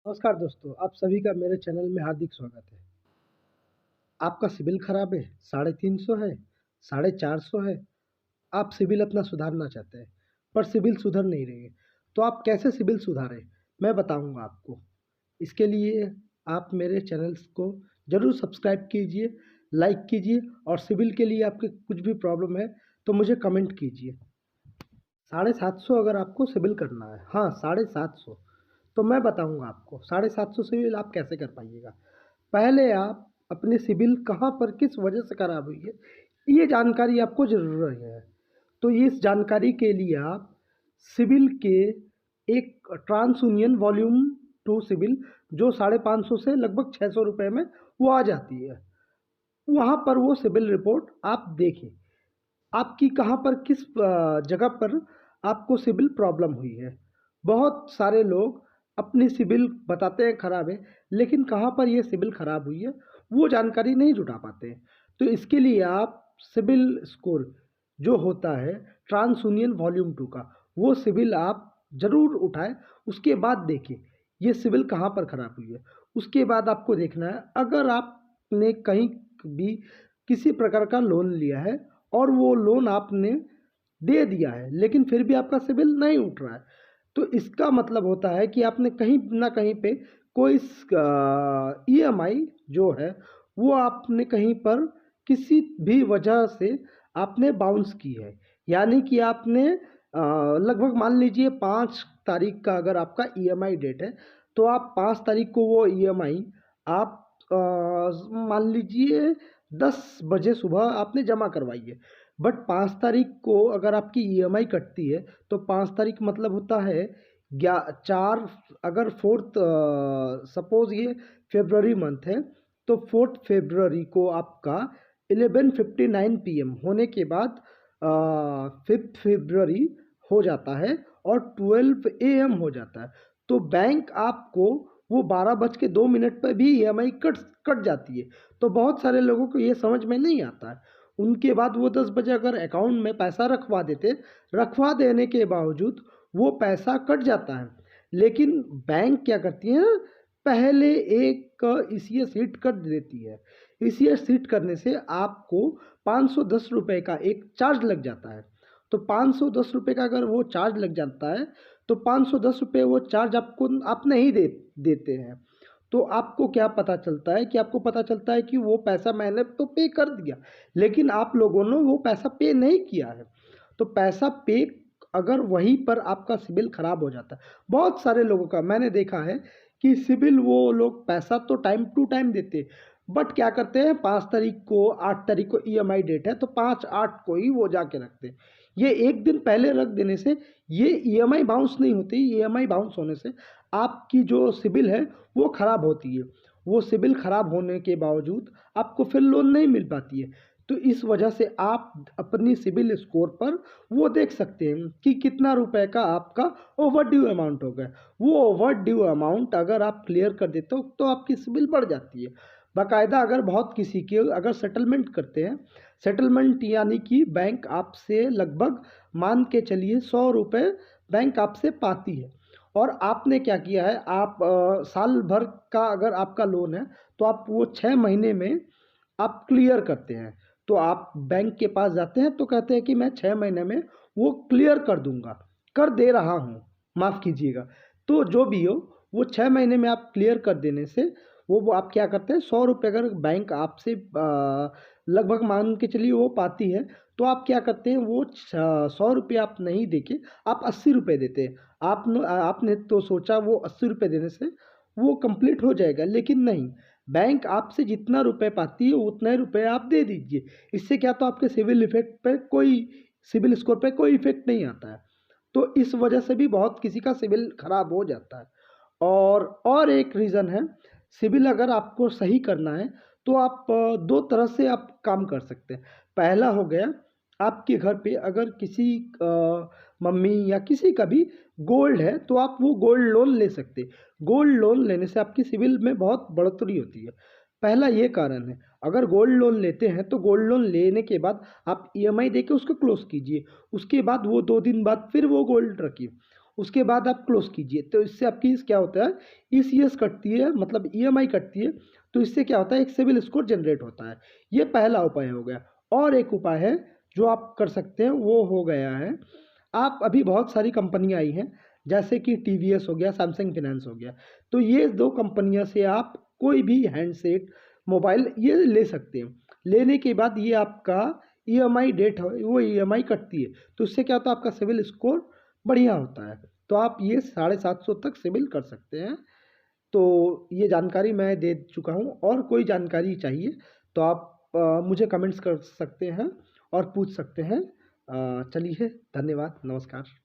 नमस्कार दोस्तों, आप सभी का मेरे चैनल में हार्दिक स्वागत है। आपका सिबिल खराब है, 350 है, 450 है, आप सिबिल अपना सुधारना चाहते हैं, पर सिबिल सुधर नहीं रही है, तो आप कैसे सिबिल सुधारें? मैं बताऊंगा आपको। इसके लिए आप मेरे चैनल्स को ज़रूर सब्सक्राइब कीजिए, लाइक कीजिए और सिबिल के लिए आपके कुछ भी प्रॉब्लम है, तो मुझे कमेंट कीजिए। 750 अगर आपको सिबिल करना है, हाँ 750, तो मैं बताऊंगा आपको 750 सिबिल आप कैसे कर पाइएगा। पहले आप अपनी सिबिल कहाँ पर किस वजह से खराब हुई है, ये जानकारी आपको ज़रूर है। तो इस जानकारी के लिए आप सिबिल के एक ट्रांस यूनियन वॉल्यूम 2 सिबिल जो 550 से लगभग 600 रुपये में वो आ जाती है, वहाँ पर वो सिबिल रिपोर्ट आप देखें। आपकी कहाँ पर किस जगह पर आपको सिबिल प्रॉब्लम हुई है। बहुत सारे लोग अपनी सिबिल बताते हैं ख़राब है, लेकिन कहाँ पर ये सिबिल ख़राब हुई है वो जानकारी नहीं जुटा पाते हैं। तो इसके लिए आप सिबिल स्कोर जो होता है ट्रांस यूनियन वॉल्यूम 2 का, वो सिबिल आप ज़रूर उठाएं। उसके बाद देखें ये सिबिल कहाँ पर ख़राब हुई है। उसके बाद आपको देखना है, अगर आपने कहीं भी किसी प्रकार का लोन लिया है और वो लोन आपने दे दिया है लेकिन फिर भी आपका सिबिल नहीं उठ रहा है, तो इसका मतलब होता है कि आपने कहीं ना कहीं पे कोई ईएमआई जो है वो आपने कहीं पर किसी भी वजह से आपने बाउंस की है। यानी कि आपने लगभग मान लीजिए 5 तारीख का अगर आपका ईएमआई डेट है, तो आप 5 तारीख को वो ईएमआई आप मान लीजिए 10 बजे सुबह आपने जमा करवाई है। बट 5 तारीख को अगर आपकी ईएमआई कटती है, तो 5 तारीख मतलब होता है ग्या चार, अगर फोर्थ सपोज ये फेब्रवरी मंथ है, तो 4 फरवरी को आपका 11:59 PM होने के बाद 5 फरवरी हो जाता है और 12 AM हो जाता है। तो बैंक आपको वो 12:02 पर भी ईएमआई कट कट जाती है। तो बहुत सारे लोगों को ये समझ में नहीं आता है। उनके बाद वो 10 बजे अगर अकाउंट में पैसा रखवा देने के बावजूद वो पैसा कट जाता है। लेकिन बैंक क्या करती है, पहले एक ईसीएस सीट कर देती है। ईसीएस सीट करने से आपको 510 रुपये का एक चार्ज लग जाता है। तो 510 रुपये का अगर वो चार्ज लग जाता है, तो 510 रुपये वो चार्ज आपको आप नहीं देते हैं। तो आपको क्या पता चलता है कि आपको पता चलता है कि वो पैसा मैंने तो पे कर दिया, लेकिन आप लोगों ने वो पैसा पे नहीं किया है। तो पैसा पे अगर वहीं पर आपका सिबिल खराब हो जाता है। बहुत सारे लोगों का मैंने देखा है कि सिबिल वो लोग पैसा तो टाइम टू टाइम देते, बट क्या करते हैं 5 तारीख को 8 तारीख को ईएमआई डेट है तो 5/8 को ही वो जाके रखते हैं। ये एक दिन पहले रख देने से ये ईएमआई बाउंस नहीं होती। ईएमआई बाउंस होने से आपकी जो सिबिल है वो ख़राब होती है। वो सिबिल ख़राब होने के बावजूद आपको फिर लोन नहीं मिल पाती है। तो इस वजह से आप अपनी सिबिल स्कोर पर वो देख सकते हैं कि कितना रुपए का आपका ओवर ड्यू अमाउंट हो गया। वो ओवर ड्यू अमाउंट अगर आप क्लियर कर देते हो तो आपकी सिबिल बढ़ जाती है। बाकायदा अगर बहुत किसी के अगर सेटलमेंट करते हैं, सेटलमेंट यानी कि बैंक आपसे लगभग मान के चलिए 100 रुपये बैंक आपसे पाती है। और आपने क्या किया है, आप साल भर का अगर आपका लोन है, तो आप वो 6 महीने में आप क्लियर करते हैं। तो आप बैंक के पास जाते हैं तो कहते हैं कि मैं 6 महीने में वो क्लियर कर दूंगा, कर दे रहा हूँ, माफ़ कीजिएगा। तो जो भी हो, वो 6 महीने में आप क्लियर कर देने से वो आप क्या करते हैं, 100 रुपये अगर बैंक आपसे लगभग मान के चलिए वो पाती है, तो आप क्या करते हैं, वो 100 रुपये आप नहीं देके आप 80 रुपये देते हैं। आपने तो सोचा वो 80 रुपये देने से वो कंप्लीट हो जाएगा, लेकिन नहीं, बैंक आपसे जितना रुपए पाती है उतने रुपए आप दे दीजिए। इससे क्या, तो आपके सिविल स्कोर पे कोई इफेक्ट नहीं आता है। तो इस वजह से भी बहुत किसी का सिविल खराब हो जाता है। और एक रीज़न है, सिविल अगर आपको सही करना है तो आप दो तरह से आप काम कर सकते हैं। पहला हो गया, आपके घर पे अगर किसी मम्मी या किसी का भी गोल्ड है तो आप वो गोल्ड लोन ले सकते हैं। गोल्ड लोन लेने से आपकी सिविल में बहुत बढ़ोतरी होती है। पहला ये कारण है। अगर गोल्ड लोन लेते हैं तो गोल्ड लोन लेने के बाद आप ईएमआई देके उसको क्लोज कीजिए। उसके बाद वो 2 दिन बाद फिर वो गोल्ड रखिए। उसके बाद आप क्लोज कीजिए। तो इससे आपकी क्या होता है, ईसीएस कटती है, मतलब ईएमआई कटती है। तो इससे क्या होता है, एक सिविल स्कोर जनरेट होता है। ये पहला उपाय हो गया। और एक उपाय है जो आप कर सकते हैं, वो हो गया है, आप अभी बहुत सारी कंपनियां आई हैं, जैसे कि टीवीएस हो गया, सैमसंग फाइनेंस हो गया। तो ये दो कंपनियां से आप कोई भी हैंडसेट, मोबाइल ये ले सकते हैं। लेने के बाद ये आपका ईएमआई डेट है, वो ईएमआई कटती है। तो इससे क्या होता है, आपका सिविल स्कोर बढ़िया होता है। तो आप ये 750 तक सिविल कर सकते हैं। तो ये जानकारी मैं दे चुका हूँ। और कोई जानकारी चाहिए तो आप मुझे कमेंट्स कर सकते हैं और पूछ सकते हैं। चलिए, धन्यवाद, नमस्कार।